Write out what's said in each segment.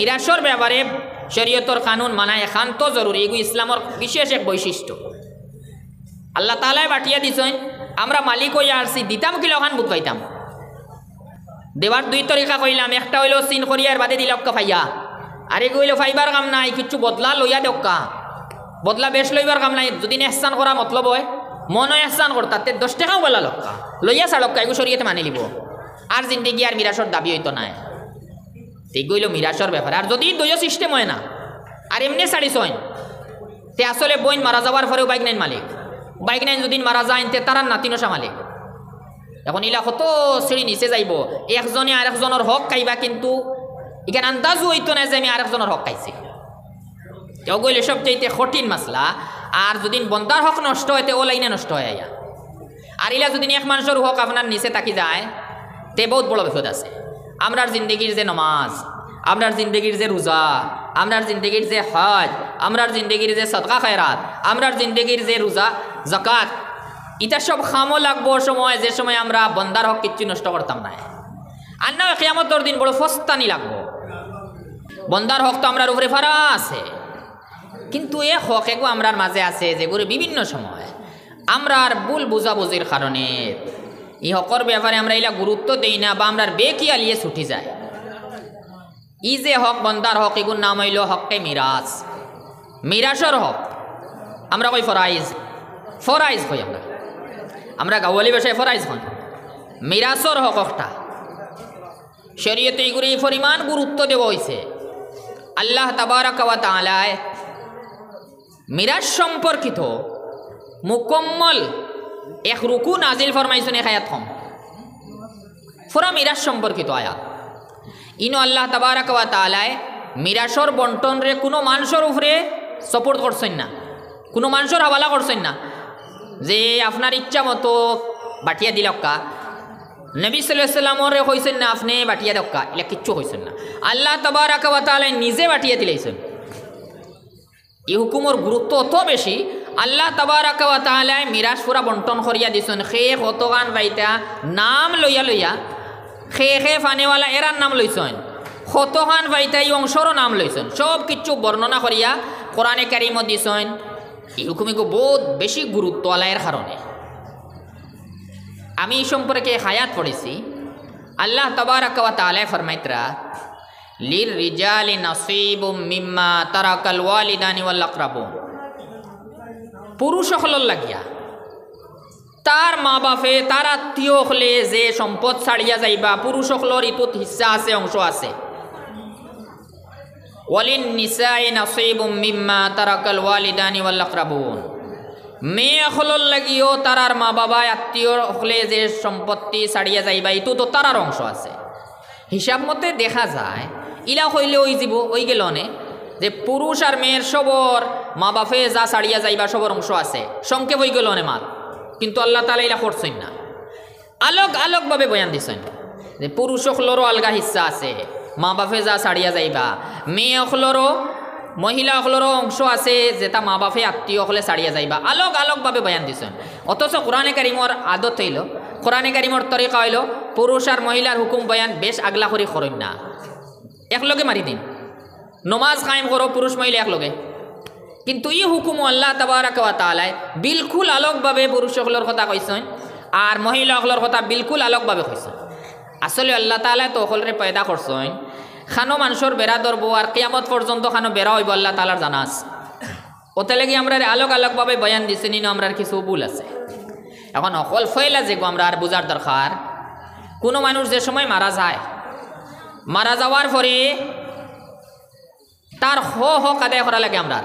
মিরাসর ব্যাপারে শরীয়তর কানুন মানা একান্ত জরুরি। এগুলো ইসলামর বিশেষ এক বৈশিষ্ট্য। আল্লাহ তাআলাই বাটিয়া দিছেন, আমরা মালিক হইয়া আসছি, দিতাম কি লখান বুধ পাইতাম। দেবার দুই তরিকা কইলাম, একটা হইল চিন করিয়ার বাদে দিলক্কা ফাইয়া, আর এগু হইল ফাইবার কাম নাই, কিছু বদলা লইয়া দেওকা, বদলা বেশ লইবার কাম নাই। যদি এহসান করা মতলব হয়, মন এহসান করতা তে 10 টাকাও বলা লক্কা লইয়া ছাড়ক্কা, এগু শরীয়তে মানি লিব। আর জিন্দিগি আর মিরাসর দাবি হইতো না। এগুলো হইল মিরাসর ব্যাপার। আর যদি দলীয় সিস্টেম হয় না, আর এমনি ছাড়িস হয় তে আসলে বইন মারা যাওয়ার পরেও বাইক নাইন মালিক, বাইক নাইন যদি মারা যায় তে তারার নাতিনসা মালিক। এখন ইলা কত সিঁড়ি নিচে যাইব, একজনে আরেকজনের হক খাইবা, কিন্তু এখানে আন্দাজও হইতো না যে আমি আরেকজনের হক খাইছি। ওগুলো সবচেয়ে কঠিন মাসলা। আর যদি বন্দার হক নষ্ট হয়, ও লাইনে নষ্ট হয়ে আয়া। আর ইলা যদি এক মানুষের হক আপনার নিচে তাকি যায়, তে বহুত বড় বিপদ আছে। আমরার জিন্দগির যে নমাজ, আমরার জিন্দগির যে রোজা, আমরার জিন্দগির যে হজ, আমরার জিন্দগির যে সদকা খয়রাত, আমরার জিন্দগির যে রোজা জাকাত, এটা সব খামো লাগবো সময়, যে সময় আমরা বন্দার হক কিচ্ছু নষ্ট করতাম না। আর না কিয়ামতের দিন বড় ফস্তানি লাগবো। বন্দার হক তো আমরার উপরে ফারা আছে, কিন্তু এ হক এগো আমরার মাঝে আছে যেগুলো বিভিন্ন সময় আমরার ভুল বুঝাবুঝির কারণে এই হকর ব্যাপারে আমরা এলা গুরুত্ব দেই না, বা আমরার বেকি আলিয়ে ছুটি যায়। ই যে হক বন্দার হক, এগুর নাম হইল হককে মিরাজ। মিরাসর হক আমরা কই ফরাইজ, ফরাইজ কই আমরা গাওয়ালি ভাষায় ফরাইজ হন। মিরাসর হক একটা শরীয়তে এগুলি পরিমাণ গুরুত্ব দেওয়া হয়েছে। আল্লাহ তাবারাক ওয়া তাআলা মিরাজ সম্পর্কিত মুকম্মল এক রুকু নাজিল ফরমাইছেন, এক আয়াত হম পুরা মিরাজ সম্পর্কিত আয়াত। ইনো আল্লাহ তাবারাক ওয়া তাআলা মিরাসর বন্টন রে কোনো মানুষের উপরে সাপোর্ট করছেন না, কোনো মানুষের হাওয়ালা করছেন না যে আপনার ইচ্ছা মতো বাটিয়া দিলক্কা। নবী সাল্লাল্লাহু আলাইহি ওয়াসাল্লামরে কইছেন না আপনি বাটিয়া দক্কা, এটা কিচ্ছু কইছেন না। আল্লাহ তাবারাক ওয়া তাআলা নিজে বাটিয়া দিলাইছেন। এই হুকুমের গুরুত্ব অত বেশি, আল্লাহ তাবারাক ওয়া তাআলা মিরাজ পুরা বন্টন করিয়া দিছেন। খে কতগান বাইতা নাম লইয়া লইয়া, খে খে ফানেওয়ালা এরার নাম লইছেন, কতগান বাইতা এই অংশরও নাম লইছেন, সব কিছু বর্ণনা করিয়া কোরআনে কারিমত দিছেন। এই হুকুমিকে বহুত বেশি গুরুত্ব আলায়ের কারণে আমি এই সম্পর্কে হায়াত পড়েছি। আল্লাহ তাবারাক ওয়া তাআলা ফরমাইতরা, লির রিজালি নাসিবুম মিম্মা তারাকাল ওয়ালিদানি ওয়াল আকরাবুন। পুরুষ সকলের লাগিয়া তার মা বাপে, তার আত্মীয় হলে যে সম্পদ ছাড়িয়া যাইবা, পুরুষ সকলের ইতুত হিস্সা আছে, অংশ আছে। ওয়ালিন নিসাই নাসিবুম মিম্মা তারাকাল ওয়ালিদানি ওয়াল আকরাবুন। মেয়ে সকলের লাগিও তারার মা বাবা আত্মীয় হলে যে সম্পত্তি ছাড়িয়া যাইবা, ইতো তো তারার অংশ আছে। হিসাব মতে দেখা যায় ইলা হইলে ওই জীব ওই গেল নে যে পুরুষ আর মেয়ের সবর মা বাপে যা ছাড়িয়া যাইবা সবর অংশ আছে, সংক্ষেপ হয়ে গেল নে মাল। কিন্তু আল্লাহ তাআলা ইলা করছেন না, আলোক আলোকভাবে বয়ান দিছেন যে পুরুষ সকলেরও আলগা হিস্সা আছে, মা বাপে যা ছাড়িয়া যাইবা, মেয়ে সকলেরও মহিলা সকলেরও অংশ আছে যেটা মা বাপে আত্মীয় হলে ছাড়িয়া যাইবা, আলোক আলোকভাবে বয়ান দিছেন। অথচ কোরআনে কারিমর আদত হইল, কোরআনে কারিমর তরিকা হইল পুরুষ আর মহিলার হুকুম বয়ান বেশ আগলা করি করেন না, একলগে মারি দিন, নমাজ কায়েম করো পুরুষ মহিলা একলগে। কিন্তু এই হুকুম আল্লাহ তাবারাক ওয়া তাআলা বিলকুল আলোকভাবে পুরুষ সকলের কথা কইছেন, আর মহিলা সকলের কথা বিলকুল আলোকভাবে কইছেন। আসলে আল্লাহ তাআলা তো সকলরে পয়দা করছেন, খানো মানুষের বেড়া ধরবো আর কিয়ামত পর্যন্ত খানো বেড়া হইব আল্লাহ তাআলার জানাস। ওতে লাগি আমরা আলোক আলোকভাবে বয়ান দিছি নি, আমরা কিছু ভুল আছে। এখন অকল ফয়লা যে আমরা আর বুঝার দরকার, কোনো মানুষ যে সময় মারা যায়, মারা যাওয়ার পরে তার হক আদায় করা লাগে। আমরা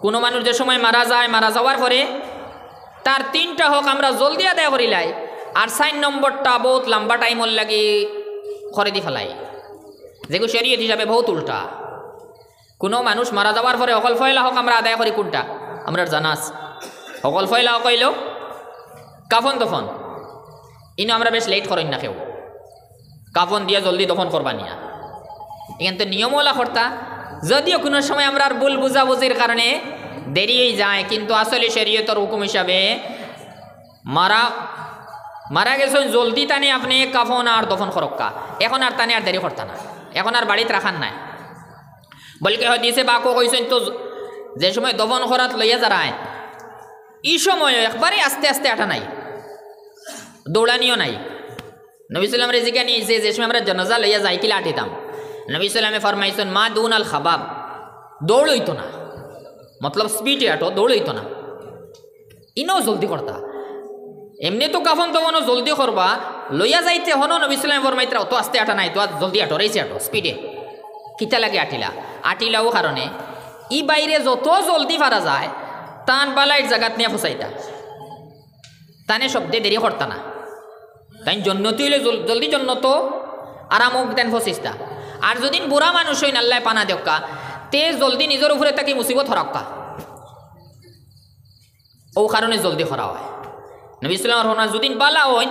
কোনো মানুষ যে সময় মারা যায়, মারা যাওয়ার পরে তার 3টা হক আমরা জলদি আদায় করিলাই, আর 4 নম্বরটা বহুত লম্বা টাইমর লাগি করে দি ফেলাই, যেগুলো শরীয়ত হিসাবে বহুত উল্টা। কোনো মানুষ মারা যাওয়ার পরে অকল ফয়লা হক আমরা আদায় করি কোনটা আমরা জানাস। অকল ফয়লা হক হইল কাফন দফন, ইনো আমরা বেশ লেট করেন না, কেউ কাফন দিয়া জলদি দফন করবা নিয়া, এখান তো নিয়মওয়ালা কর্তা। যদিও কোনো সময় আমরা আর ভুল বুঝাবুঝির কারণে দেরি হয়ে যায়, কিন্তু আসলে শরীয়তের হুকুম হিসাবে মারা গেছেন জলদি টানে আপনি কাফন আর দফন করক্কা, এখন আর টানে আর দেরি করতা না, এখন আর বাড়িতে রাখান নাই। বলকে হদিসে বাকো কইছেন তো যে সময় দফন করাত লইয়া যারায় এই সময় একবারে আস্তে আস্তে আটা নাই, দৌড়ানিও নাই। নবী সাল্লাম রেজিকা নিয়েছে যে সময় আমরা জানাজা লইয়া যাই কিলা আটিতাম, নবী সাল্লামে ফরমাইছেন মা দুন আল খাবাব, দৌড় হইতো না, মতলব স্পিডে আটো, দৌড় হইতো না, ইনও জলদি করতা। এমনি তো কাফন তমনও জলদি করবা, লইয়া যাইতে হনো নবী সাল্লামে ফরমাইতরা অত আস্তে আটা নাই, তো জলদি আটো, রেইছে আটো, স্পিডে কিতা লাগে আটিলাও কারণে ই বাইরে যত জলদি পারা যায় তান বালাইট জায়গাত নিয়ে ফসাইতা, তানে শব্দে দেরি করতা না, তাই জন্নতি হইলে জলদি জন্নত আরাম তেন ফসিস্তা। আর যদি বুড়া মানুষ হইন আল্লাহ পানা দেখা তে জলদি নিজের উপরে তাকে মুসিবত হরাক্কা, ও কারণে জলদি করা হয়। নবী সাল্লাল্লাহু আলাইহি ওয়াসাল্লাম যদি বালা হয়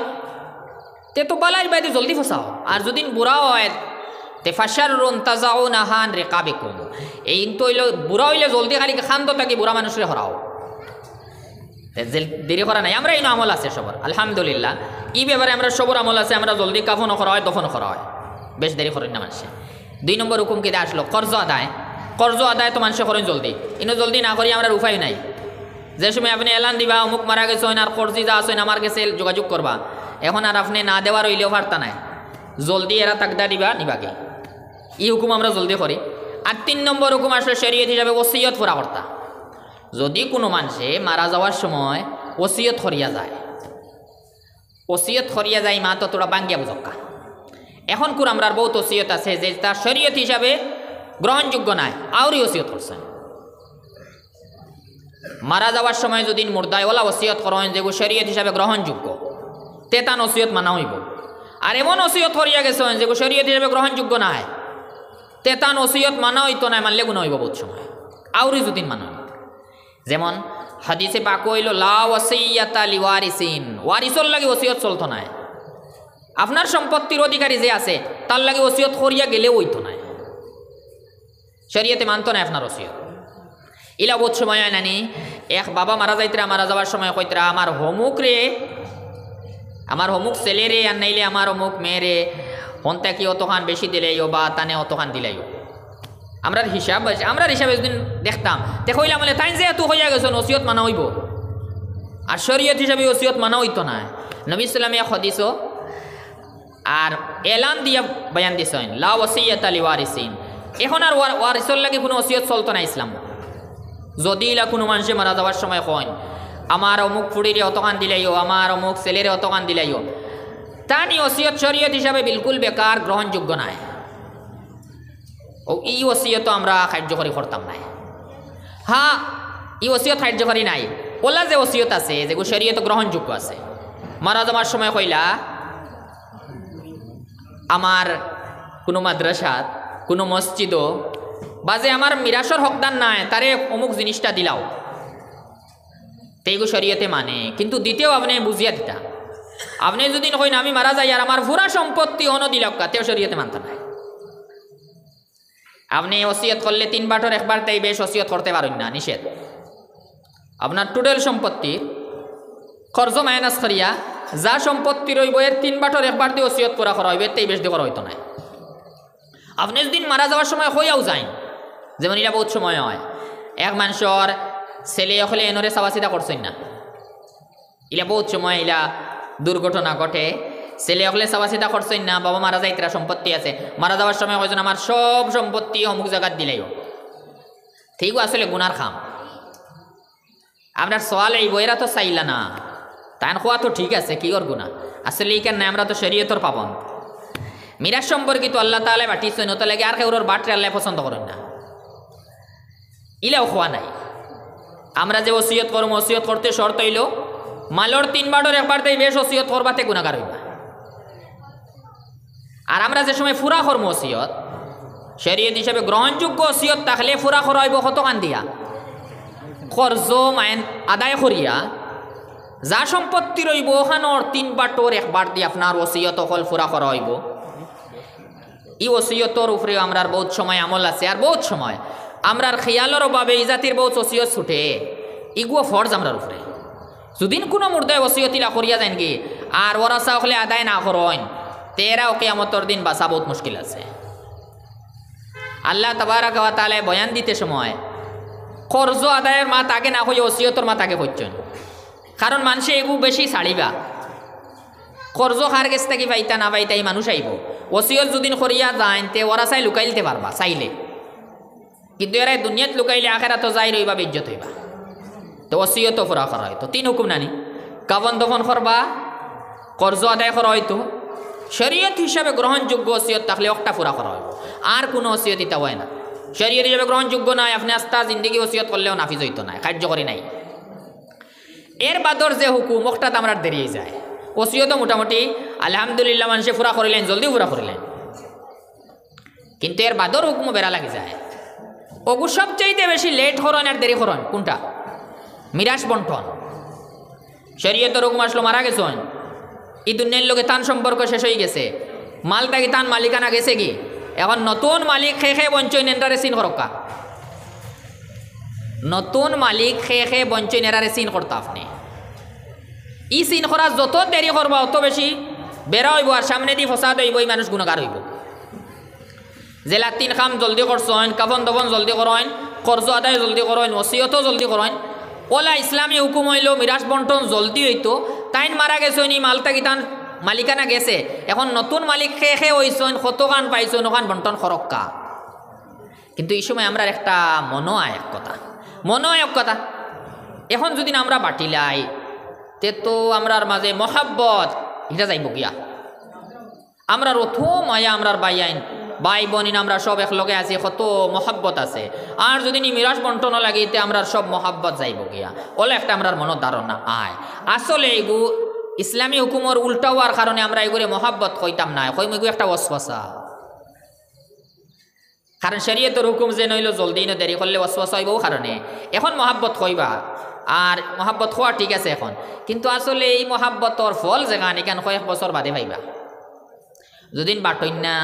তে তো বালাই বাইরে জলদি ফসাও, আর যদি বুড়া হয় তে ফাশারুন তাজাউনাহান রিকাবিকুম, এই তো হইল বুড়া হইলে জলদি খালি খান্ত তাকে বুড়া মানুষরে হরাও, দেরি করা নাই। আমরা এই আমল আছে সবর আলহামদুলিল্লাহ, এই ব্যাপারে আমরা সবর আমল আছে, আমরা জলদি কাফনও করা হয় দফনও করা হয়, বেশ দেরি করেন না মানুষে। 2 নম্বর হুকুম কেটে আসলো কর্জ আদায়। কর্জ আদায় তো মানুষে করেন জলদি, ইনো জলদি না করি আমরা উপায় নাই। যে সময় আপনি এলান দিবা অমুক মারা গেছে আর কর্জি যা আসেন আমার কাছে যোগাযোগ করবা, এখন আর আপনি না দেওয়ার হইলেও পারতা নাই, জলদি এরা তাকদা দিবা নিবাকে, এই হুকুম আমরা জলদি করি। আর 3 নম্বর হুকুম আসলে শরীয়ত হিসাবে ওসিয়ত পুরা করতা। যদি কোনো মানুষে মারা যাওয়ার সময় ওসিয়ত করিয়া যায়, ওসিয়ত করিয়া যায় মা তো তোরা বাঙ্গিয়া বুঝক্কা। এখন কুর আমরার বহুত ওসিয়ত আছে যে তার শরীয়ত হিসাবে গ্রহণযোগ্য নাই, আউরি ওসিয়ত করছেন। মারা যাওয়ার সময় যদি মুর্দায়ওয়ালা ওসিয়ত করেন যেগুলো শরীয়ত হিসাবে গ্রহণযোগ্য, তে তান ওসিয়ত মানা হইব। আর এমন ওসিয়ত করিয়া গেছেন যেগুলো শরীয়ত হিসাবে গ্রহণযোগ্য নাই, তে তান ওসিয়ত মানা হইতো না, মানলে গুণ হইব বহুত সময়, আউরি যদি মানা। যেমন হাদিসে পাক হইল লা ওয়াসিয়াতা লিওয়ারিসিন, ওয়ারিসর লাগে ওসিয়ত চলতো না। আপনার সম্পত্তির অধিকারী যে আছে তার লাগে ওসিয়ত করিয়া গেলেও হইতো না, শরীয়তে মানতো না আপনার ওসিয়ত। ইলা বহুত সময় হয় নানি, এক বাবা মারা যাইতরা, মারা যাওয়ার সময় কইতরা আমার হমুক রে, আমার হমুক ছেলে রে, আর নাইলে আমার অমুক মেয়ে রে, হন্তা কি অতখান বেশি দিলাইও বা তানে অতখান দিলাইও। আমরার হিসাবে যদি দেখতাম তে কইলাম বলে তাই যেহেতু হইয়া গেছেন ওসিয়ত মানা হইব, আর শরীয়ত হিসাবে ওসিয়ত মানা হইতো না। নবী সাল্লাল্লাহু আলাইহি ওয়াসাল্লাম হদিস আর এলান দিয়া বয়ান দিছেন লা ওয়াসিয়াতা লিওয়ারিসিন। এখন আর ওয়ারিসর লাগে কোনো ওসিয়ত চলতো না ইসলাম। যদি ইলা কোনো মানুষে মারা যাওয়ার সময় কন আমার অমুক ফুড়িরে অতখান দিলাইও, আমার অমুক ছেলেরে অতখান দিলাইও, তা নিয়ে ওসিয়ত শরীয়ত হিসাবে বিলকুল বেকার, গ্রহণযোগ্য নয়। ও এই ওসিয়ত আমরা কার্যকরী করতাম নাই। হ্যাঁ, এই ওসিয়ত কার্যকরী নাই, ওলা যে ওসিয়ত আছে যেগুলো শরীয়ত গ্রহণযোগ্য আছে। মারা যাওয়ার সময় কইলা আমার কোনো মাদ্রাসাত কোনো মসজিদও বা যে আমার মিরাসর হকদার নাই তারে অমুক জিনিসটা দিলাও, তেইগু শরীয়তে মানে, কিন্তু দ্বিতীয় আপনি বুঝিয়া দিতা। আপনি যদি কই না আমি মারা যাই আর আমার পুরা সম্পত্তি অন দিলাম, তেও শরীয়তে মানতে নাই। আপনি ওসিয়ত করলে 3 বাটর একবার তাই বেশ ওসিয়ত করতে পারেন না, নিষেধ। আপনার টোটাল সম্পত্তি খরচ মাইনাস করিয়া যা সম্পত্তি রইব এর 3 বাটর একবার দিয়ে ওসিয়ত করা হইবে, তাই বেশ দিয়ে করা হইতো না। আপনি যদি মারা যাওয়ার সময় হইয়াও যান, যেমন এটা বহুত সময় হয়, এক মানুষের ছেলে হলে এনরে চাওয়াচিতা করছেন না, ইলা বহুত সময় ইলা দুর্ঘটনা ঘটে, ছেলে হলে চাওয়াচিতা করছেন না, বাবা মারা যাইতরা সম্পত্তি আছে, মারা যাওয়ার সময় কয়েছেন আমার সব সম্পত্তি অমুক জায়গাত দিলাইও, ঠিক আসলে গুনার খাম। আপনার সোয়াল এই বইরা তো চাইলা না, তাই খোয়া তো ঠিক আছে, কি ওর গুণা আসলে এই কেন আমরা তো শরীয়তর পাবন। মিরাজ সম্পর্কিত আল্লাহ তাআলা বাটিছেন, ওটা লাগে আর কেউ বাটরে আল্লাহ পছন্দ করেন না, ইলাও খোয়া নাই। আমরা যে ওসিয়ত করব, ওসিয়ত করতে শর্ত হইল মালর 3 বাটর একবার তাই বেশ ওসিয়ত করবাতে গুনাহগার হইবা। আর আমরা যে সময় ফুরা করবো ওসিয়ত শরীয়ত হিসাবে গ্রহণযোগ্য ওসিয়ত থাকলে ফুরা করা হইব কতখান দিয়া, কর্জ মাইন আদায় করিয়া যা সম্পত্তি রইব ওখানোর 3 বাটর একবার দিয়ে আপনার ওসিয়ত হল ফুরা করা হইব। এই ওসিয়তর উপরে আমরার বহুত সময় আমল আছে, আর বহুত সময় আমরার খেয়ালের অভাবে এই জাতির বহুত ওসিয়ত ছুটে, ইগুলো ফরজ আমরার উপরে। যদি কোনো মুর্দায় ওসিয়তিলা করিয়া যান কি আর ওরাসা হলে আদায় না করেন, তেরা ওকে আমতর দিন বাঁচা বহুত মুশকিল আছে। আল্লাহ তাবারাক ওয়া তাআলা বয়ান দিতে সময় কর্জ আদায়ের মা তাকে না হয়ে ওসিয়তর মা তাকে করছেন। কারণ মানুষে এগু বেশি ছাড়িবা, কর্জ খার গেছ থাকি পাইতা না পাইতা এই মানুষ আইব। ওসিয়ত যদি করিয়া যায় তে ওরা চাই লুকাইলতে পারবা চাইলে, কিন্তু এরা দুনিয়াত লুকাইলে আখেরাত যাই রইবা বেজ্জত হইবা। তো ওসিয়ত ফুরা করা হয়তো 3 হুকুম নানি, কাবন দফন করবা, কর্জ আদায় করা হয়তো, শরীয়ত হিসাবে গ্রহণযোগ্য ওসিয়ত থাকলে একটা ফুরা করা হইব, আর কোনো ওসিয়ত ইতা হয় না। শরীয়ত হিসাবে গ্রহণযোগ্য নয়, আপনি আস্তা জিন্দগি ওসিয়ত করলেও নাফিজ হইতো না, কার্যকরী নাই। এর বাদর যে হুকুম ওটাতে আমরা দেরিয়ে যায়। ওসিয়ত মোটামুটি আলহামদুলিল্লাহ মানুষে ফুরা করিলেন, জলদি ফুরা করিলেন, কিন্তু এর বাদর হুকুম বেড়া লাগে যায়। ওগু সবচাইতে বেশি লেট হরণ আর দেরি হরণ কোনটা? মিরাজ বন্টন। শরীয়তের হুকুম আসলো মারা গেছেন, এই দুনিয়ার লোকে তান সম্পর্ক শেষ হয়ে গেছে, মালটা কি তান মালিকানা গেছে কি, এখন নতুন মালিক খে বঞ্চই নেন্টারে সিন করকা, নতুন মালিক খে বঞ্চই নেরারে সিন করতা আপনি। ই সিন করা যত দেরি করবা অত বেশি বেড়া হইব, আর সামনে দিয়ে ফসাদ হইব, এই মানুষ গুণাগার হইব। জেলা 3 কাম জলদি করছেন, কাফন দফন জলদি করেন, কর্জ আদায় জলদি করেন, ওসিয়তও জলদি করেন। ওলা ইসলামী হুকুম হইল মিরাজ বন্টন জলদি হইতো, তাইন মারা গেছেন, ই মালটা কি তান মালিকানা গেছে, এখন নতুন মালিক খে হইছেন, কত গান পাইছেন, ওখান বন্টন খরক্কা। কিন্তু এই সময় আমরা একটা মনো আয় এক কথা, এখন যদি আমরা বাটিলাই তে তো আমরার মাঝে মহাব্বত এটা যাইব গিয়া, আমরা রথ মায়া আমরার বাইয়াইন ভাই বোনিন আমরা সব একলগে আছি, কত মহাব্বত আছে। আর যদি নি মিরাজ বন্টন লাগিতে আমরা সব মহাব্বত যাইব গিয়া, ওলা একটা আমরার মনের ধারণা আয়। আসলে এগু ইসলামী হুকুমর উল্টা হওয়ার কারণে আমরা এগুলো মহাব্বত কইতাম না, কইম এগু একটা ওয়াসওয়াসা। কারণ শরীয়তের হুকুম যে নইল জলদি ন দেরি করলে ওয়াসওয়াসা হইব কারণে এখন মহাব্বত কইবা, আর মহাব্বত হওয়া ঠিক আছে এখন, কিন্তু আসলে এই মহাব্বতর ফল যেখান এখান কয়েক বছর বাদে পাইবা। যদিন বাটইন না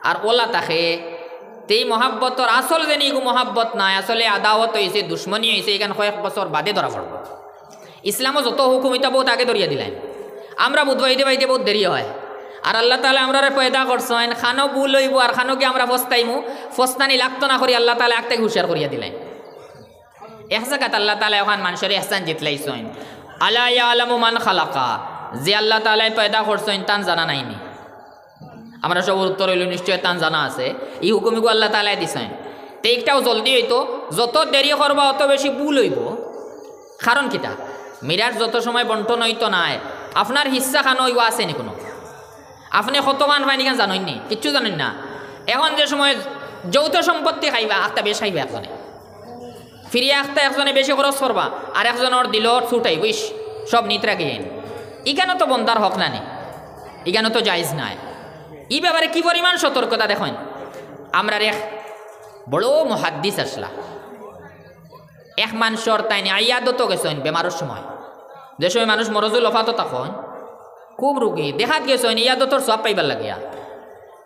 আর ওলা তাকে তেই মহাব্বতর আসল যেন এগু মহাব্বত নাই, আসলে আদাওয়াত হয়েছে, দুশ্মনী হয়েছে, এখান কয়েক বছর বাদে ধরা পড়ব। ইসলামও যত হুকুম এটা বহুত আগে ধরিয়া দিলেন, আমরা বুধবাইতে বাইতে বহুত দেরি হয়। আর আল্লাহ তালা আমরা পয়দা করছেন, খানো ভুল হইব আর খানোকে আমরা ফস্তাইমু, ফস্তানি লাগতো না করি আল্লাহ তালা একটাকে হুশিয়ার করিয়া দিলেন। এক জায়গাত আল্লাহ তালা ওখান মানুষের এহসান জিতলাইছেন, আলা ইয়ালামু মান খালাকা, যে আল্লাহ তালাই পয়দা করছেন তান জানা নাইনি। আমরা সব উত্তর হইল নিশ্চয় তান জানা আছে, এই হুকুমিগু আল্লাহ তালাই দিছেন। তো একটাও জলদি হইতো, যত দেরি করবা অত বেশি ভুল হইব। কারণ কিতা, মিরাজ যত সময় বন্টন হইতো নাই, আপনার হিস্সা খানো হইব আছে নি কোনো? আপনি কত মান পাইনি কেন জানেন নি? কিচ্ছু জানেন না। এখন যে সময় যৌথ সম্পত্তি খাইবা, একটা বেশ খাইবা একজনে, ফিরিয়ে একটা একজনে বেশি খরচ করবা, আর একজনের দিল ছুটাই বুঝ সব নিতরা গেন। ইখানে তো বন্দার হক না নি, ইখানে তো জায়জ নাই। এই ব্যাপারে কি পরিমাণ সতর্কতা দেখেন। আমরা এক বড় মুহাদ্দিস আসলা, এক মানুষের তাই আয়াদত গেছেন বেমারের সময়, যে সময় মানুষ মরজুল অফাত তখন খুব রুগী দেখাত গেছেন, ইয়াদতর সব পাইবার লাগিয়া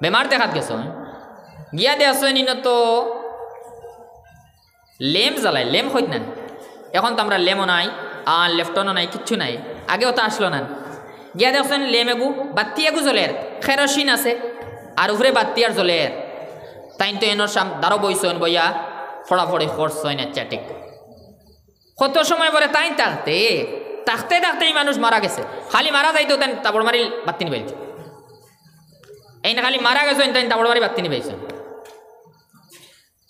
বেমার দেখাত গেছেন, গিয়া দেখছেন ইন তো লেম জ্বালাই, লেম হইত না। এখন তো আমরা লেমও নাই আর লেফটনও নাই, কিচ্ছু নাই, আগেও তো আসলো না। গিয়া দেখছেন লেম এগু বাত্তি এগু জ্বলের, খেরোসিন আছে আর উপরে বাত্তি আর জ্বলের। তাই তো এনোর সাম দাঁড়ো বইছেন, বইয়া ফড়াফড়ি করছেন ঠিক। কত সময় পরে তাই থাকতে থাকতে থাকতে এই মানুষ মারা গেছে। খালি মারা যাইতো তাই তাবড় মারি বাত্তি নিবাইছে, এই না খালি মারা গেছেন তাই তাবড় মারি বাত্তি নিবাইছেন।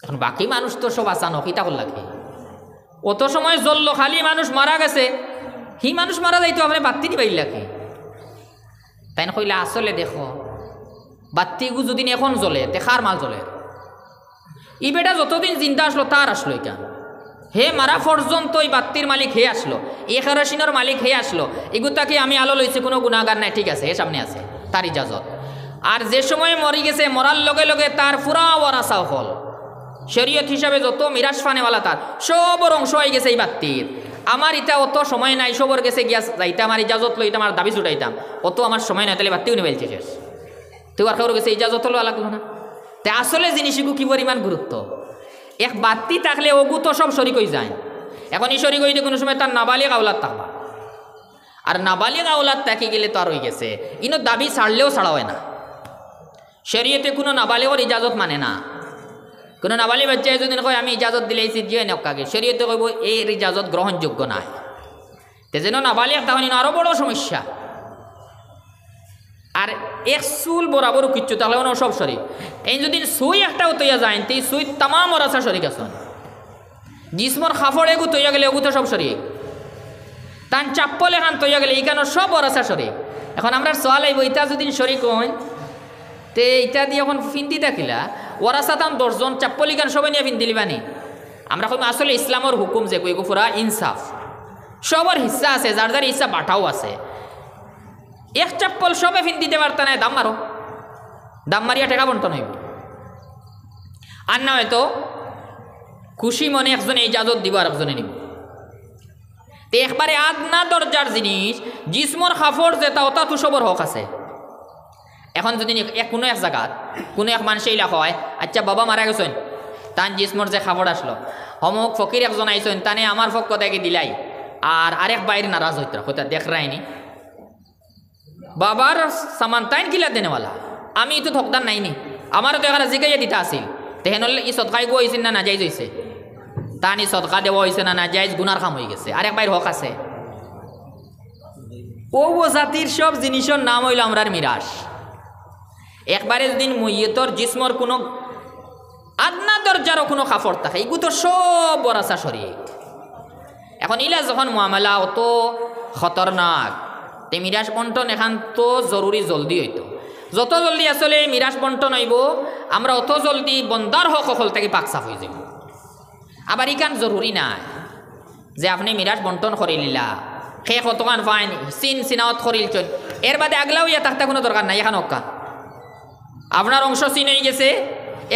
এখন বাকি মানুষ তো সব আসানো কিতা কর লাগে, অত সময় জ্বললো, খালি মানুষ মারা গেছে, হি মানুষ মারা যাইতো আপনি বাত্তি নিবাইল লাগে। তাই না কইলে আসলে দেখো বাত্তিগু যদি এখন জ্বলে দেখার মাল জ্বলে, ই বেটা যতদিন চিন্তা আসলো তার আসলো এটা, হে মারা পর্যন্ত ওই বাত্তির মালিক হে আসলো, এ কেরোসিনের মালিক হে আসলো, এগুতাকে আমি আলো লইছি, কোনো গুণাগার নাই, ঠিক আছে, হে সামনে আছে, তার ইজাজত। আর যে সময় মরি গেছে, মরার লগে লগে তার পুরা ওয়ারাসাও হল, শরীয়ত হিসাবে যত মিরাজ ফানেওয়ালা তার সবর অংশ হয়ে গেছে এই বাত্তির। আমার এটা অত সময় নাই, সবর গেছে গিয়া যাইতাম আর ইজাজত লইতাম আর দাবি ছুটাইতাম, অত আমার সময় নাই, তাহলে বাত্তিও নিবাইছে শেষ। তুই আর কারো গেছে ইজাজত লওয়া লাগলো না। তে আসলে জিনিসগুলো কি পরিমাণ গুরুত্ব। এক বাত্তি থাকলে ওগু তো সব শরিক হয়ে যায়। এখন এই শরিক হইতে কোনো সময় তার নাবালিগ আওলাদ থাকবা, আর নাবালিগ আওলাদ থাকি গেলে তো আর হয়ে গেছে, ইনো দাবি ছাড়লেও ছাড়া হয় না। শরীয়তে কোনো নাবালিগর ইজাজত মানে না। কোনো নাবালি বাচ্চায় যদি কয় আমি ইজাজত দিলেইছি দিয়ে নকাকে, শরীয়তে কইব এই ইজাজত গ্রহণযোগ্য নয়। তে যেন নাবালি তখন আরও বড় সমস্যা। আর এক চুল বরাবর কিচ্ছু তাহলে সব শরীর এই যদি সুই একটা তৈয়া যায় তে সুই তামাম ওরাসা শরীর আছেন জিসমর খাফড় এগু তৈয়া গেলে এগু তো সব শরীর তান চাপ্পল এখান তৈয়া গেলে এইখানে সব ওরাসা শরীর। এখন আমরা সোয়াল আইব ইটা যদি শরীর কই তে ইটা দিয়ে এখন ফিন্দি দেখিলা ওরাসা তান 10 জন চাপ্পলি গান সবাই নিয়ে ফিন্দি লিবানি। আমরা কই আসলে ইসলামর হুকুম যে কই পুরা ইনসাফ, সবার হিস্সা আছে, যার যার হিস্সা বাটাও আছে। এক চাপ্পল সবে ফিন দিতে পারত না, দাম মারো, দাম মারিয়া টেকা বন্টন হইব। আর না হয়তো খুশি মনে একজনে ইজাজত দিব আর একজনে নিব। তো একবারে আদনা দরজার জিনিস জিসমর খাফড় যেটা ওটা তো সবর হক আছে। এখন যদি কোনো এক জায়গাত কোনো এক মানুষ এইলা হয় আচ্ছা বাবা মারা গেছেন তান জিসমর যে খাফড় আসলো হমক ফকির একজন আইসেন তানে আমার পক্ষ থেকে দিলাই আর আরেক বাইরে নারাজ হইত হইতা দেখ রায়নি বাবার সামান তাইন কিলা দেনেওয়ালা আমি তো থকদার নাইনি আমারও তো এখানে জিগাইয়া দিতে আসিল তেহেন ই সদকাই গো হয়েছিল না নাজাইজ হয়েছে তানি সদকা দেওয়া হয়েছে না নাজাইজ গুনার কাম হয়ে গেছে আরেক বাইর হক আছে। ও জাতির সব জিনিসের নাম হইল আমরার মিরাস। একবারে যদি মইয়তর জিসমর কোনো আদনা দরজারও কোনো কাফড় থাকে এগু তো সব বরাসা শরীর। এখন ইলা যখন মামলা অত খতরনাক তে মিরাজ বন্টন এখান তো জরুরি জলদি হইতো। যত জলদি আসলে মিরাজ বন্টন হইব আমরা অত জলদি বন্দার হক সকল থেকে পাক সাফ হয়ে যাব। আবার ইখান জরুরি নাই যে আপনি মিরাজ বন্টন করে নিলা সে কতখান ফাইন চিন চিনাওত করিল চল এর বাদে আগলাও ইয়া থাকতে কোনো দরকার নাই। এখন অক্কা আপনার অংশ চিন হয়ে গেছে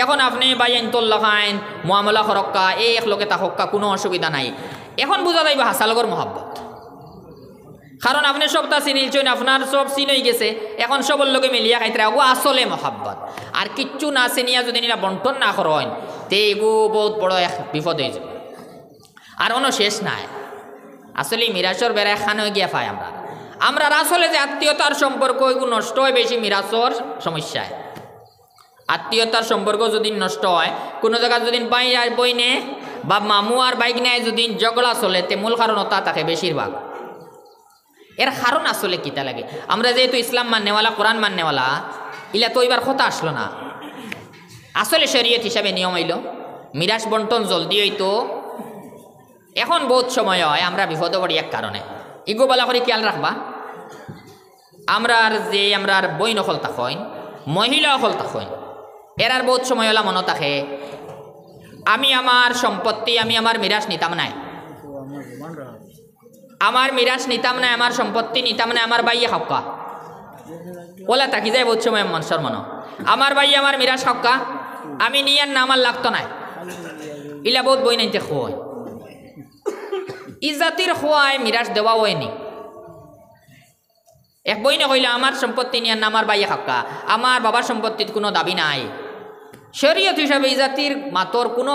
এখন আপনি বাইন তোল্লা খাইন মামলা খরক্কা এই এক লোকে তা হক্কা কোনো অসুবিধা নাই। এখন বোঝা যাইব হাসালগর মহাব্বত কারণ আপনি সবটা চিনিলছেন আপনার সব চিন হয়ে গেছে এখন সবর লোকে মিলিয়া খাইতে রাখবো আসলে মহাব্বত। আর কিচ্ছু না চিনিয়া যদি নিরা বন্টন না করেন তে এগু বহুত বড় এক বিপদ হয়ে যাবে। আর অন্য শেষ নাই আসলে মিরাজর বেড়ায় খান হয়ে গিয়া পাই আমরা আসলে যে আত্মীয়তার সম্পর্ক এগুলো নষ্ট হয় বেশি মিরাজর সমস্যায়। আত্মীয়তার সম্পর্ক যদি নষ্ট হয় কোনো জায়গা যদি বাই আর বইনে বা মামু আর বাইক নেয় যদি ঝগড়া চলে তে মূল কারণ ওটা থাকে বেশিরভাগ। এর কারণ আসলে কিতা লাগে আমরা যেহেতু ইসলাম মাননেওয়ালা কোরআন মাননেওয়ালা ইলা তো এবার কথা আসলো না। আসলে শরীয়ত হিসাবে নিয়ম হইল মিরাজ বন্টন জলদি হইতো। এখন বহুত সময় হয় আমরা বিপদ পড়ি এক কারণে ইগো বলা করে খেয়াল রাখবা আমরা বই নকল তাকইন মহিলা অকল তাকইন এরার বহুত সময় হলা মনে থাকে আমি আমার সম্পত্তি আমি আমার মিরাজ নিতাম নাই, আমার মিরাজ নিতাম না, আমার সম্পত্তি নিতাম না, আমার বাইয়ে হক্কা ওলা তাকি যায় বহুত সময় মানুষের মনে আমার বাইয়ে আমার মিরাজ হক্কা আমি নিয়ার না আমার লাগতো নাই। ইলা বহুত বই নাইতে খোয় ইজাতির খোয়ায় মিরাজ দেওয়া হয়নি। এক বই না কইলে আমার সম্পত্তি নিয়ার না আমার বাইয়ে হক্কা আমার বাবার সম্পত্তির কোনো দাবি নাই। শরীয়ত হিসাবে এই জাতির মাতর কোনো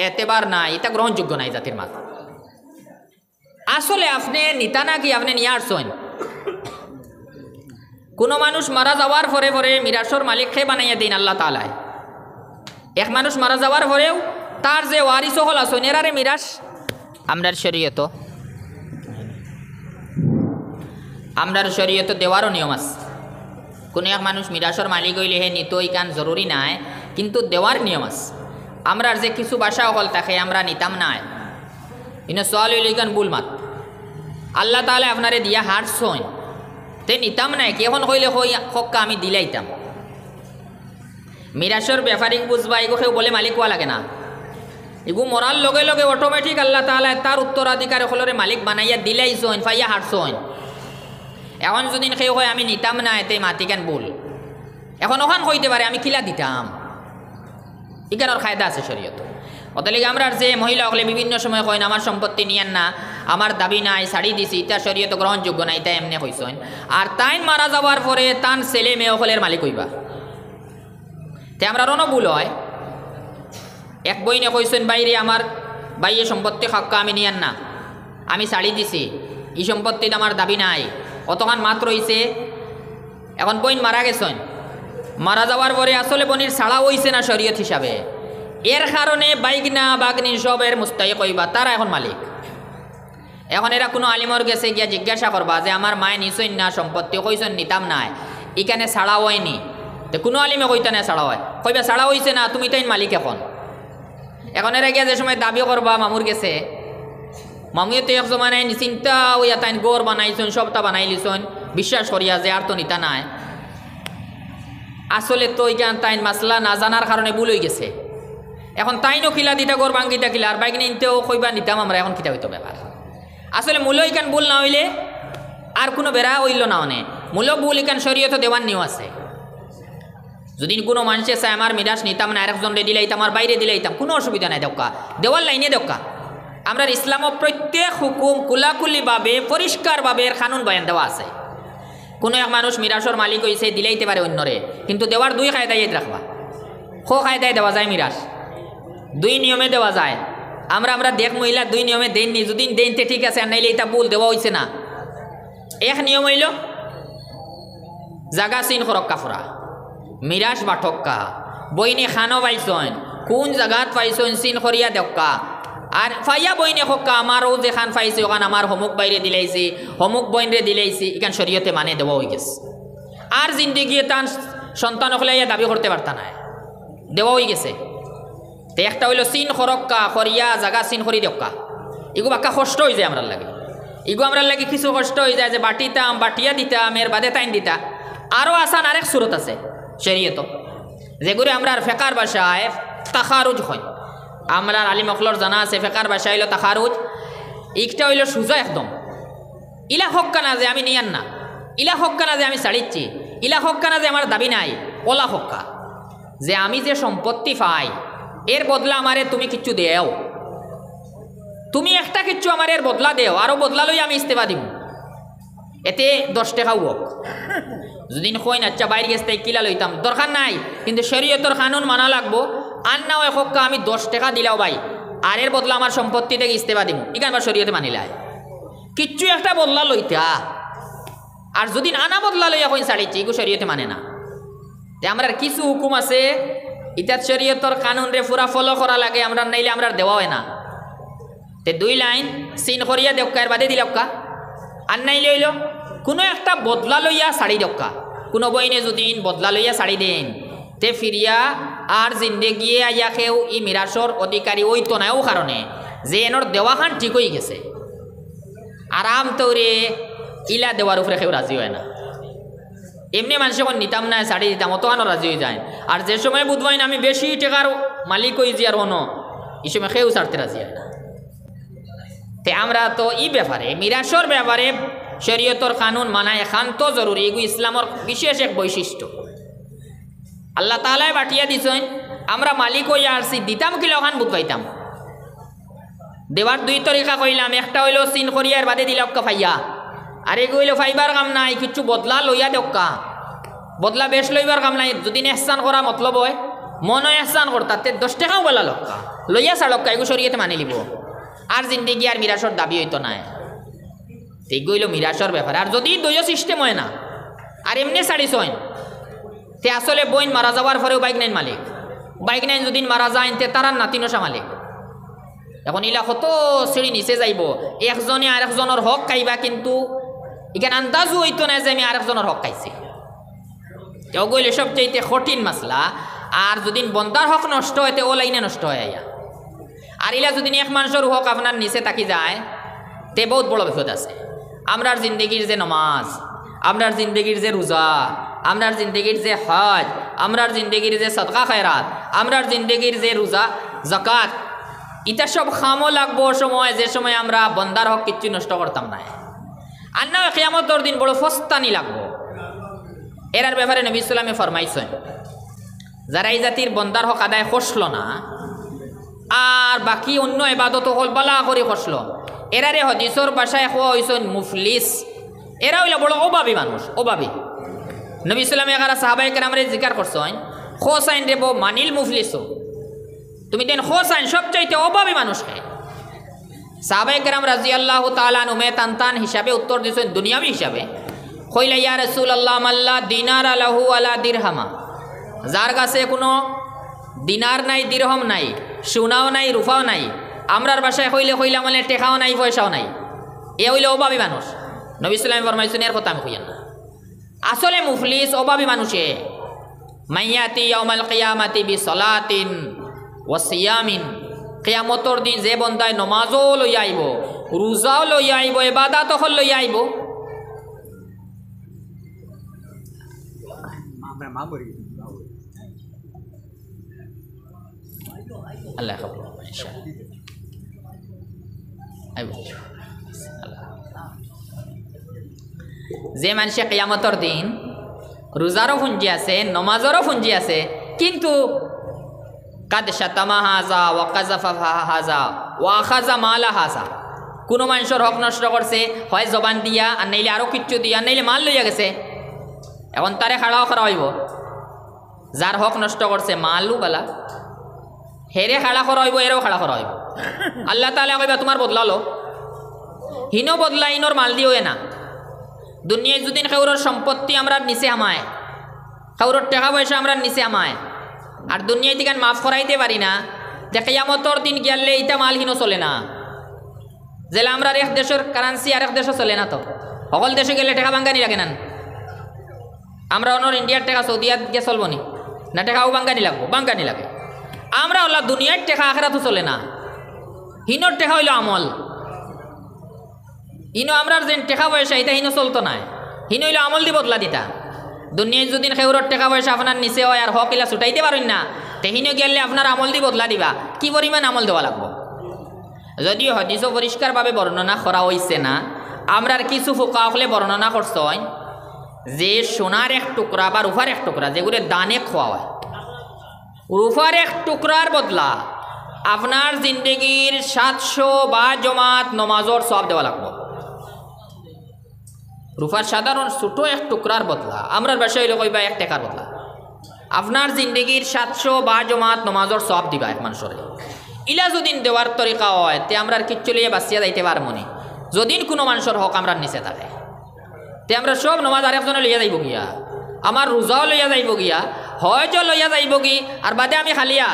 এতেবার নাই, এটা গ্রহণযোগ্য নাই জাতির মাত। আসলে আপনি নিতা না কি আপনি নিয়ে আসছেন কোনো মানুষ মারা যাওয়ার পরে পরে মিরাসর মালিক খে বানাইয়া দিন আল্লাহ তাআলায়। এক মানুষ মারা যাওয়ার পরেও তার যে ওয়ারিস হল আসেন এরারে মিরাস আমরার শরীয়ত দেওয়ারও নিয়ম আছে। কোনো এক মানুষ মিরাসর মালিক হইলে হে নিত ইকান জরুরি নাই কিন্তু দেওয়ার নিয়ম আছে। আমরার যে কিছু বাসা হল তাকে আমরা নিতাম নাই ইনো সোয়াল হইল ইকান বুল মাত আল্লাহ তাআলা আপনারে দিয়া হারছইন তে নিতাম নাই কি এখন কইলে হক্কা আমি দিলাইতাম। মিরাসর ব্যাপারিক বুঝবা এগো কেউ বলে মালিক হওয়া লাগে না, এগু মরার লগে লগে অটোমেটিক আল্লাহ তাআলা তার উত্তরাধিকার হলরে মালিক বানাইয়া দিলাইছইন ফাইয়া হারছইন। এখন যদি কেউ হয় আমি নিতাম না এতে মাতিকান বল এখন ওখান কইতে পারে আমি কিলা দিতাম ইকানোর খায়দা আছে শরীয়ত। অতলিগে আমরা যে মহিলা হলে বিভিন্ন সময় কইন আমার সম্পত্তি নিয়েন না আমার দাবি নাই ছাড়ি দিছি এটা শরীয়ত গ্রহণযোগ্য নাই তাই এমনি কইছেন। আর তাইন মারা যাওয়ার পরে তান ছেলে মেয়ে হলের মালিক হইবা তে আমরা রণ ভুল হয়। এক বইনে কইছেন বাইরে আমার বাইয়ে সম্পত্তি হক্কা আমি নিয়েন না আমি ছাড়ি দিছি এই সম্পত্তির আমার দাবি নাই অতখান মাত্র হইছে। এখন বইন মারা গেছেন মারা যাওয়ার পরে আসলে বনির ছাড়া হইছে না শরীয়ত হিসাবে এর কারণে বাইগনা বাগনি সবের মুস্তাহিক হইবা, তারা এখন মালিক। এখন এরা কোনো আলিমর গেছে গিয়া জিজ্ঞাসা করবা যে আমার মায়ে নিছইন না সম্পত্তি, কইসন নিতাম নাই, এখানে ছাড়া হয়নি, তো কোনো আলিমে কইতা না ছাড়া হয়, কইবা ছাড়া হইছে না, তুমি তাই মালিক। এখন এরা গিয়া যে সময় দাবি করবা মামুর গেছে, মামুয়ে তো এক জমানায় চিন্তা হইয়া তাই গোর বানাইছন, সবটা বানাই লিছন বিশ্বাস করিয়া যে আর তো নিতা নাই। আসলে তো ইখান তাইন মাসলা না জানার কারণে ভুল হয়ে গেছে। এখন তাইনও কিলা দিতা গোর বাঙ্গিটা কিলা, আর বাইক নিতেও কইবা নিতাম আমরা, এখন কিতা হইতো ব্যাপার। আসলে মূল্য ইখান ভুল না হইলে আর কোনো বেড়া হইল না, অনে মূল্য ভুল ইখান শরীয়ত দেওয়ার নিয়ম আছে। যদি কোনো মানুষে চায় আমার মিরাজ নিতাম না, আরেকজনরে দিলাইতাম, আর বাইরে দিলাইতাম, কোনো অসুবিধা নাই, দক্কা দেওয়ার লাইনে দক্কা। আমরা ইসলামও প্রত্যেক হুকুম কুলাকুলিভাবে পরিষ্কারভাবে এর কানুন বয়ান দেওয়া আছে। কোনো এক মানুষ মিরাজর মালিক হয়েছে, দিলাইতে পারে অন্যরে, কিন্তু দেওয়ার দুই কায়দায় রাখবা। খো কায়দায় দেওয়া যায় মিরাজ, দুই নিয়মে দেওয়া যায়। আমরা দেখ মহিলা দুই নিয়মে দেননি, যদি দেনতে ঠিক আছে, আর নাইলে এটা ভুল দেওয়া হয়েছে না। এক নিয়ম হইল জাগা চিন খরক্কা ফুরা, মিরাজ বা ঠক্কা, বইনে খানো পাইছন, কোন জায়গাত পাইছন চিন খরিয়া দেক্কা, আর ফাইয়া বইনে হক্কা আমারও যেখান পাইছে ওখান আমার হমুক বাইরে দিলাইছি, হমুক বইনরে দিলাইছি, এখান শরীয়তে মানে দেওয়া হয়ে গেছে। আর জিন্দিগি তার সন্তান হলে দাবি করতে পারতা না, দেওয়া হয়ে গেছে। তো একটা হইল চিন খরক্কা খরিয়া জাগা চিন খরি দেক্কা, এগু বাক্কা কষ্ট হয়ে যায় আমরার লাগে। এগু আমরার লাগে কিছু কষ্ট হয়ে যায় যে বাটিতাম, বাটিয়া দিতাম, এর বাদে তাইন দিতা। আরও আসান আরেক সুরত আছে শরীয়ত, যেগুলো আমরা ফেকার ভাষায় তাখারুজ হয়। আমরা আলিম অকলর জানা আছে ফেকার ভাষা হইল তাখারুজ। একটা হইল সুজা একদম, ইলা হক্কা না যে আমি নিয়ান না, ইলা হক্কা না যে আমি ছাড়িচ্ছি, ইলা হক্কা না যে আমার দাবি নাই, ওলা হক্কা যে আমি যে সম্পত্তি পাই এর বদলা আমারে তুমি কিচ্ছু দেও, তুমি একটা কিচ্ছু আমার এর বদলা দেও, আরও বদলা লই আমি ইস্তেফা দিব, এতে 10 টাকা হোক। যদি কইন আচ্ছা বাইরে গেছে তাই কিলা লইতাম, দরকার নাই, কিন্তু শরীয়তের কানুন মানা লাগবো। আর না ওই হক্কা আমি 10 টাকা দিলাও ভাই, আর এর বদলা আমার সম্পত্তি থেকে ইস্তেফা দিব, ইখান বা শরীয়তে মানিলাই কিচ্ছু একটা বদলা লইতা। আর যদি আনা বদলা লইয়া কইন ছাড়িচ্ছি, এগু শরীয়তে মানে না। তে আমরা কিছু হুকুম আছে ইতাত শরীয়তর কানুন রে পুরা ফলো করা লাগে, আমরা নাইলে আমরা দেওয়া হয় না। তে 2 লাইন চিন করিয়া দেওকা, এর বাদে দিলক্কা, আর নাইলে হইল কোনো একটা বদলা লইয়া শাড়ি দক্কা। কোনো বইনে যদি বদলা লইয়া শাড়ি দেন, তে ফিরিয়া আর জিন্দেগিয়ে আইয়া কেউ ই মিরাসর অধিকারী ওই তো নাও, কারণে যে এনর দেওয়া খান ঠিক হয়ে গেছে। আরাম তৌরে ইলা দেওয়ার উপরে কেউ রাজি হয় না। এমনি মানুষ যখন নিতাম না শাড়ি দিতাম, অতখানো রাজি হয়ে যায়। আর যে সময় বুধবাই আমি বেশি টাকার মালিক হয়ে যাই আর অন্য, এই সময় কেউ ছাড়তে রাজি হয় না। তে আমরা তো ই ব্যাপারে মিরাসর ব্যাপারে শরীয়তর কানুন মানা একান্ত জরুরি, এগু ইসলামর বিশেষ এক বৈশিষ্ট্য। আল্লাহ তাআলাই বাটিয়া দিছেন, আমরা মালিক হইয়া আসছি, দিতাম কিলো খান বুধ পাইতাম। দেওয়ার 2 তরিকা কইলাম, একটা হইল চিন করিয়ার বাদে দিলক্কা ফাইয়া, আর এগু হইল ফাইবার কাম নাই, কিছু বদলা লইয়া দক্কা, বদলা বেশ লইবার কাম নাই। যদি এহসান করা মতলব হয়, মন এহসান করতা, তে 10 টাকাও বলা লক্কা লইয়া ছাড়ক্কা, এগু শরীয়তে মানি লিব। আর জিন্দিগি আর মিরাসর দাবি হইতো না, এগুলো মিরাসর ব্যাপার। আর যদি দলীয় সিস্টেম হয় না, আর এমনি শাড়ি ছয়, তে আসলে বইন মারা যাওয়ার পরেও বাইক নাইন মালিক, বাইক নাইন যদি মারা যায় তে তারার নাতিনসা মালিক। এখন ইলা কত সিঁড়ি নিচে যাইব, একজনে আরেকজনের হক খাইবা, কিন্তু এখানে আন্দাজও হইতো না যে আমি আরেকজনের হক খাইছি। ওগুলো সবচেয়ে কঠিন মাসলা। আর যদি বন্দার হক নষ্ট হয়, ও লাইনে নষ্ট হয়ে আইয়া। আর ইলা যদি এক মানুষের হক আপনার নিচে তাকি যায়, তে বহুত বড় বিপদ আছে। আমরার জিন্দগির যে নমাজ, আমরার জিন্দগির যে রোজা, আমরার জিন্দগির যে হজ, আমরার জিন্দগির যে সদকা খয়রাত, আমরার জিন্দগির যে রোজা জাকাত, এটা সব খামো লাগবো সময়, যে সময় আমরা বন্দার হক কিচ্ছু নষ্ট করতাম না। আর না কিয়ামতের দিন বড় ফস্তানি লাগবো। এরার ব্যাপারে নবী সাল্লাল্লাহু ফরমাইছেন, যারা এই জাতির বন্দার হক আদায় করছিল না, আর বাকি অন্য ইবাদত হল বালা করে করছিল, এরারে হদিসর ভাষায় হওয়া হয়েছেন মুফলিস। এরা হইল বড় অভাবী মানুষ, অভাবী। নবী সাল্লাল্লাহু আলাইহি সাহাবায়ে কেরামরে জিকার করছেন, হোসাইন দেব মানিল মুফলিসও, তুমি দেন হোসাইন সবচাইতে অভাবী মানুষ খায়। সাহাবায়ে কেরাম রাদিয়াল্লাহু তাআলা আনহু মেতান হিসাবে উত্তর দিয়েছেন দুনিয়াবি হিসাবে, কইলা ইয়া রাসূলুল্লাহ মাল্লা দিনার আলাহু আলা দিরহামা, যার কাছে কোনো দিনার নাই, দিরহম নাই, সোনাও নাই, রূপাও নাই, আমরার বাসায় কইলে মানে টেকাও নাই, পয়সাও নাই, এ হইলে অভাবী মানুষ। নবী সাল্লাল্লাহু আলাইহি ওয়াসাল্লাম এর কথা আমি কইয়ান না। আসলে মুফলিস অভাবী মানুষে মাইয়াতি ইয়াউমাল কিয়ামাতি বিসলাতিন ওয়া সিয়ামিন, কিয়ামতর দিন যে বন্দায় নমাজও লইয়া আইব, রোজাও লইয়া আইব, ইবাদতও লইয়া আইব, আল্লাহ খবর যে মানুষে কিয়ামতর দিন রোজারও ফুঞ্জি আছে, নমাজেরও ফুঞ্জি আছে, কিন্তু কাদ শাতামা হাজা ওয়া কাযাফা হাজা ওয়া আখাযা মালা হাজা, কোনো মানুষের হক নষ্ট করছে, হয় জবান দিয়া আর নাইলে আরও কিচ্ছু দিয়া, নাইলে মাল লইয়া গেছে, এখন তারে খাড়াও করা হইব। যার হক নষ্ট করছে মালু বালা হেরে খাড়া করা হইব, এরেও খাড়া করা হইব। আল্লাহ তাআলা কইবা তোমার বদলালো, হিনো বদলা ইনোর মাল দিও না। দুনিয়ায় যদি কাউরের সম্পত্তি আমরা নিচে আমায়, কাউরের টাকা পয়সা আমরা নিচে আমায়, আর দুনিয়ায় থেকে মাফ করাইতে পারি না, যে কিয়ামতর দিন গেলে এইটা মাল হিনো চলে না। যেলা আমরা এক দেশের কারেন্সি আর এক দেশে চলে না, তো সকল দেশে গেলে টাকা বাঙ্গানি লাগে না। আমরা অনর ইন্ডিয়ার টাকা সৌদিয়াত গিয়ে চলবো নি না, টাকাও বাঙ্গানি লাগবো, বাঙ্গানি লাগে। আমরা ওলা দুনিয়ার টাকা আখেরাতও চলে না, হিনোর টাকা হইল আমল। হিনো আমরার যে টাকা পয়সা এটা হিনো চলতো না, হিনো হইল আমল দি বদলা দিতা। দুনিয়ায় যদি খেউরর টাকা পয়সা আপনার নিচে হয় আর হক ইলা ছুটাইতে পারেন না, তে হিনো গেলে আপনার আমল দি বদলা দিবা, কি পরিমাণ আমল দেওয়া লাগবো। যদিও হাদিসও পরিষ্কারভাবে বর্ণনা করা হয়েছে না, আমরার কিছু ফোকা হলে বর্ণনা করছে যে সোনার এক টুকরা বা রূপার এক টুকরা যেগুলো দানে খোয়া হয়, রূপার এক টুকরার বদলা আপনার জিন্দগির 700 বা জমাত নমাজর সওয়াব দেওয়া লাগবে। রূপার সাধারণ ছোটো এক টুকরার বদলা, আমরার বাসায় হইলে কইবা 1 টাকার বদলা, আপনার জিন্দগির 700 বা জমাত নমাজর সওয়াব দিবা এক মানুষের। ইলা যদিন দেওয়ার তরিকা হয় তে আমরা কিচ্ছু লিয়ে বাঁচিয়া যাইতে পারবো নি। যদিন কোনো মানুষের হক আমরা নিচে থাকে তে আমরা সব নমাজ আরেকজনে লইয়া যাইব গিয়া, আমার রোজাও লইয়া যাইব গিয়া, হয়তো লইয়া যাইব কি, আর বাদে আমি খালিয়া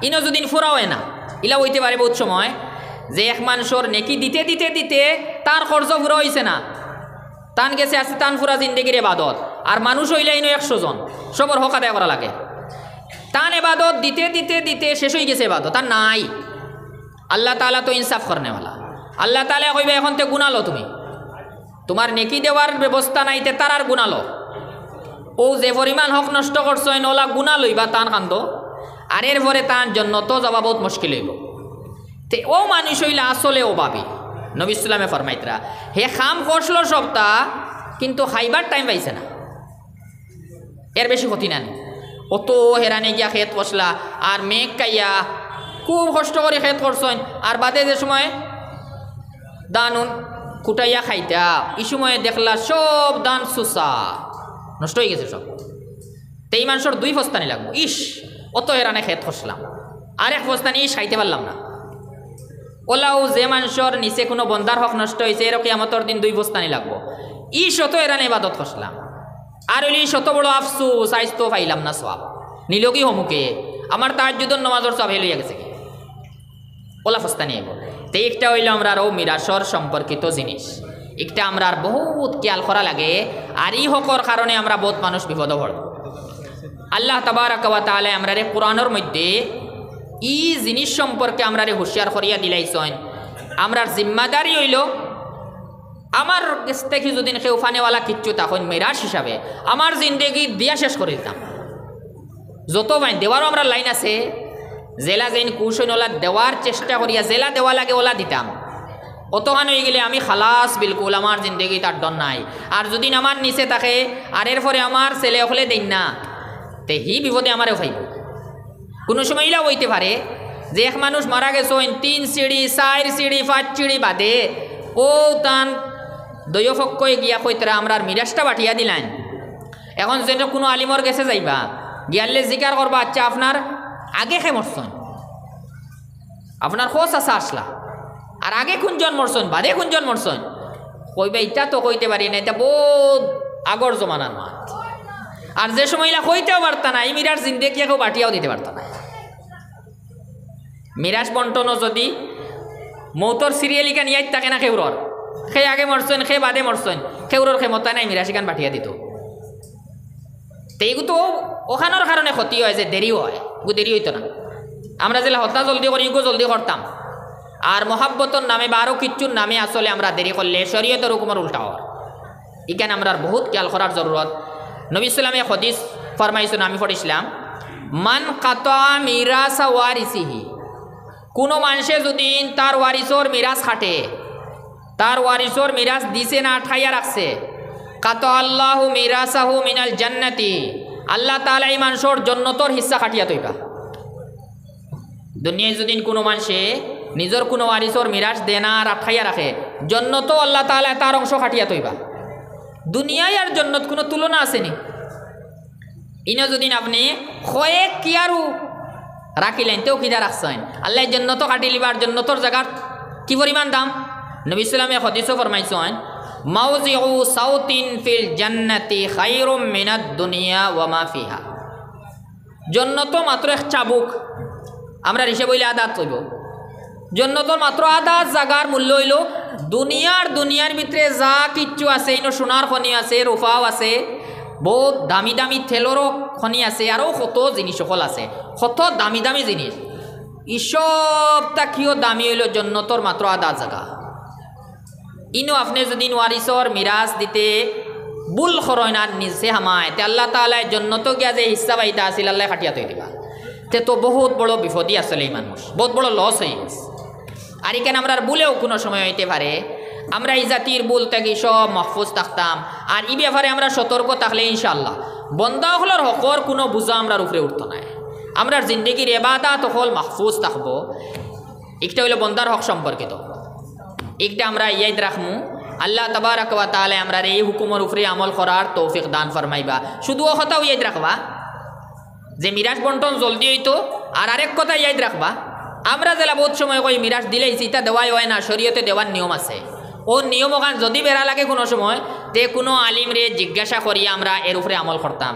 ইনো যদিন ফুরা হয় না, ইলা হইতে পারে বহুত সময় যে এক মানুষের নেকি দিতে দিতে দিতে তার খরচ ফুরা হয়েছে না, তান গেছে আছে তান ফুরা জিন্দগির এবাদত, আর মানুষ হইলে ইনো 100 জন, সবর হক আদায় করা লাগে। তান এবাদত দিতে দিতে দিতে শেষ হয়ে গেছে এবাদত, তার নাই। আল্লাহ তাআলা তো ইনসাফ করনেওয়ালা, আল্লাহ তাআলা কইবে এখন তে গুনালো, তুমি তোমার নেকি দেওয়ার ব্যবস্থা নাইতে তার আর গুনালো, ও যে পরিমাণ হক নষ্ট করছো ওলা গুণা লইবা তান কান্দ, আর এর পরে তার জন্য তো যাওয়া বহুত মুশকিল হইব। তে ও মানুষ হইলে আসলে ও ভাবি নবী ইসলামে ফরমাইতরা হে খাম করছিল সপ্তাহ, কিন্তু খাইবার টাইম পাইছে না, এর বেশি ক্ষতি না। অত হেরানি গিয়া খেত পশলা আর মেঘ কাইয়া খুব কষ্ট করে খেত করছেন, আর বাদে যে সময় দান কুটাইয়া খাইতা এই সময় দেখলা সব দান সুসা নষ্ট হয়ে গেছে সব। তেই মানুষের 2 বস্তানি লাগবো, ইস অত হেরানে খেত খসলাম, আর 1 বস্তানি ইস খাইতে পারলাম না। ওলাও যে মানুষের নিচে কোনো বন্দার হক নষ্ট হয়েছে এর কিয়ামতের দিন 2 বস্তানি লাগবো, ইস অত হেরানে ইবাদত খসলাম, আর ওই শত বড় আফসোস আইজ তো পাইলাম না সওয়াব, নিলকি হমুকে আমার তাহাজ্জুদের নামাজের সওয়াব হেলিয়া গেছে কি, ওলা বস্তানি আইব। তে একটা হইল আমরা আরও মিরাসর সম্পর্কিত জিনিস, একটা আমরা বহুত খেয়াল করা লাগে, আর এই হকর কারণে আমরা বহুত মানুষ বিপদ পড়ব। আল্লাহ তাবারাক ওয়া তাআলা আমরা কোরআনের মধ্যে ই জিনিস সম্পর্কে আমরা হুঁশিয়ার করিয়া দিলাইছেন। আমরা জিম্মাদারি হইল আমার কাছ থেকে যদি কেউ ফানেওয়ালা কিচ্ছু তখন মেরাজ হিসাবে আমার জিন্দগি দিয়া শেষ করে দিতাম। যত ভাই দেওয়ারও আমরা লাইন আছে, জেলা যেন কুশন ওলা দেওয়ার চেষ্টা করিয়া জেলা দেওয়া লাগে ওলা দিতাম, অতখান হয়ে গেলে আমি খালাস বিলকুল, আমার জিন্দগি তার ডর নাই। আর যদি আমার নিচে থাকে আর এর পরে আমার ছেলে হলে দেন না, তে হি বিপদে আমারও খাইব। কোনো সময় ইলা হইতে পারে যে এক মানুষ মারা গেছেন 3 সিঁড়ি 4 সিঁড়ি 5 সিঁড়ি বাদে, ও তান দয়ফক্কই গিয়া কইতরা আমরা মিরাজটা বাটিয়া দিলেন। এখন যেন কোনো আলিমর গেছে যাইবা গিয়ালে জিকার করবা, আচ্ছা আপনার আগে খে মরছেন, আপনার খোঁজ আসা আসলা, আর আগে কোনজন মরছেন বাদে কোনজন মরছেন, কইবা এটা তো কইতে পারি না, এটা বহুত আগর জমানার মাত। আর যে সময় ইলা কইতেও পারতা না, এই মিরার জিন্দগি কেউ বাটিয়াও দিতে পারত না। মিরাজ বন্টনও যদি মৌতর সিরিয়ালিকান ইয়াদ থাকে না খেউরর, সে আগে মরছেন সে বাদে মরছেন, খেউরর ক্ষমতা নাই মিরাজিকান পাঠিয়ে দিত। তো এইগু তো ওখানোর কারণে ক্ষতি হয় যে দেরি হয়, এগু দেরি হইতো না। আমরা যেটা হত্যা জলদি করি এগু জলদি করতাম, আর মহাব্বতর নামে বা আরও কিচ্ছুর নামে আসলে আমরা দেরি করলে শরীয়তের হুকুমের উল্টা হওয়ার। এখানে আমরা বহুত খেয়াল করার জরুরত। নবী ইসলামে হদিস ফরমাইছেন, আমি পড়িছিলাম, মান কাতা মিরাসা ওয়ারিসিহি, কোনো মানুষে যদি তার ওয়ারিসর মিরাজ খাটে, তার ওয়ারিসর মিরাজ দিছে না ঠাইয়া রাখছে, কাতা আল্লাহু মিরাসাহু মিনাল জান্নাতি, আল্লাহ তাআলা এই মানুষের জন্নতর হিস্সা খাটিয়া তৈবা। দুনিয়ায় যদি কোনো মানুষে নিজের কোনো ওয়ারিসর মিরাজ দেনা আর আঠাইয়া রাখে, জন্নত আল্লাহ তাআলা তার অংশ খাটিয়া তৈবা। দুনিয়ায় আর জন্নত কোনো তুলনা আসেনি। ইনো যদি আপনি কয়েক কি আরও রাখিলেন তেও কিনা রাখছেন, আল্লাহ জন্নত কাটি লিবার জন্নতর জায়গার কি পরিমাণ দাম। নবী ইসলামে হদিসও ফরমাইছেন, মাউজিউ সাউতিন ফিল জান্নাতি খায়রুম মিনাদ দুনিয়া ওয়া মা ফিহা। জন্নত মাত্র এক চাবুক, আমরা হিসেব হইলে আদাত হইব। জন্নতর মাত্র আধা জাগার মূল্য হইল দুনিয়ার ভিতরে যা কিচ্ছু আছে, ইনো সোনার খনি আছে, রূপাও আছে, বহুত দামি দামি তেলরও খনি আছে, আরও কত জিনিস সকল আছে, কত দামি দামি জিনিস। ইসবটা কিয় দামি হইল জন্নতর মাত্র আধা জাগা। ইনো আপনি যদি ওয়ারিসর মিরাজ দিতে বুল খরয়না নিজে হামায়, তে আল্লাহ তাআলা জন্নত গিয়া যে হিস্সা পাইতা আছিল আল্লাহ খাটিয়া তৈ দিবা। তে তো বহুত বড় বিপদই আসলে এই মানুষ, বহুত বড় লস হয়ে গেছে। আর এখানে আমরা ভুলেও কোনো সময় হইতে পারে আমরা এই জাতির ভুল থেকে সব মাহফুজ থাকতাম, আর এই ব্যাপারে আমরা সতর্ক থাকলে ইনশাআল্লাহ বন্দাহলের হকর কোনো বোঝা আমরার উপরে উঠতো না। আমরার জিন্দগির এবাদাত হল মাহফুজ থাকবো। একটা হইল বন্দার হক সম্পর্কিত, একটা আমরা ইয়াদ রাখমু আল্লাহ তাবারাক ওয়া তাআলা আমরা এই হুকুমের উপরে আমল করার তৌফিক দান ফরমাইবা। শুধু ও কথাও ইয়াদ রাখবা যে মিরাজ বন্টন জলদি হইতো, আর আরেক কথা ইয়াদ রাখবা, আমরা জেলা বহুত সময় কই মিরাজ দিলেই চিতা দেওয়াই হয় না, শরীয়তে দেওয়ার নিয়ম আছে। ও নিয়ম ওখান যদি বেড়া লাগে কোনো সময় তে কোনো আলিম রে জিজ্ঞাসা করিয়া আমরা এর উপরে আমল করতাম।